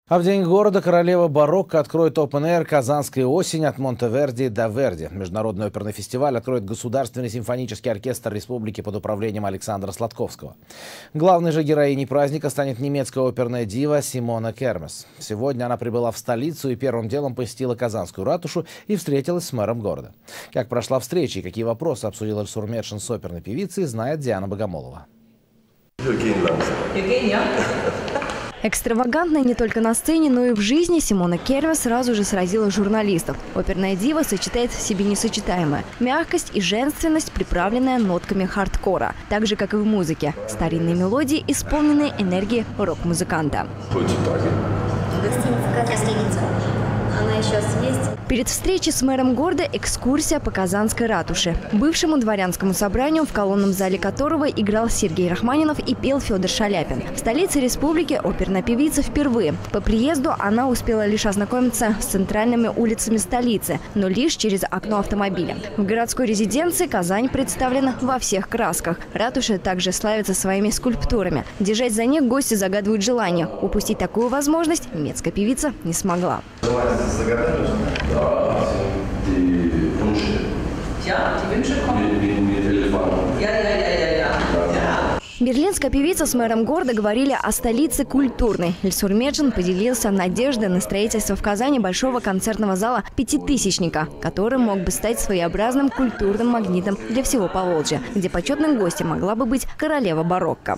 А в день города королева барокко откроет Open Air «Казанская осень» от Монтеверди до Верди. Международный оперный фестиваль откроет Государственный симфонический оркестр республики под управлением Александра Сладковского. Главной же героиней праздника станет немецкая оперная дива Симона Кермес. Сегодня она прибыла в столицу и первым делом посетила Казанскую ратушу и встретилась с мэром города. Как прошла встреча и какие вопросы обсудил Эльсур Медшин с оперной певицей, знает Диана Богомолова. Экстравагантная не только на сцене, но и в жизни Симона Кермес сразу же сразила журналистов. Оперная дива сочетает в себе несочетаемое – мягкость и женственность, приправленная нотками хардкора. Так же, как и в музыке. Старинные мелодии, исполненные энергией рок-музыканта. Гостиница. Она сейчас есть. Перед встречей с мэром города экскурсия по Казанской ратуше, бывшему дворянскому собранию, в колонном зале которого играл Сергей Рахманинов и пел Федор Шаляпин. В столице республики оперная певица впервые. По приезду она успела лишь ознакомиться с центральными улицами столицы, но лишь через окно автомобиля. В городской резиденции Казань представлена во всех красках. Ратуша также славится своими скульптурами. Держать за них гости загадывают желание. Упустить такую возможность немецкая певица не смогла. Берлинская певица с мэром города говорили о столице культурной. Эльсур Медшин поделился надеждой на строительство в Казани большого концертного зала «Пятитысячника», который мог бы стать своеобразным культурным магнитом для всего Поволжья, где почетным гостем могла бы быть королева барокко.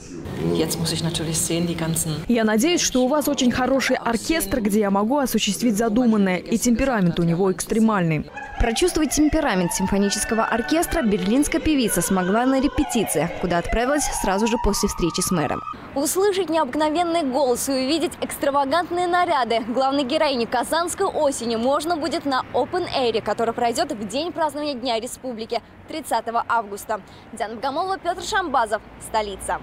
Я надеюсь, что у вас очень хороший оркестр, где я могу осуществить задуманное, и темперамент у него экстремальный. Прочувствовать темперамент симфонического оркестра берлинская певица смогла на репетициях, куда отправилась сразу же после встречи с мэром. Услышать необыкновенный голос и увидеть экстравагантные наряды главной героини «Казанской осени» можно будет на Open Air, который пройдет в день празднования Дня Республики 30 августа. Диана Богомолова, Петр Шамбазов, столица.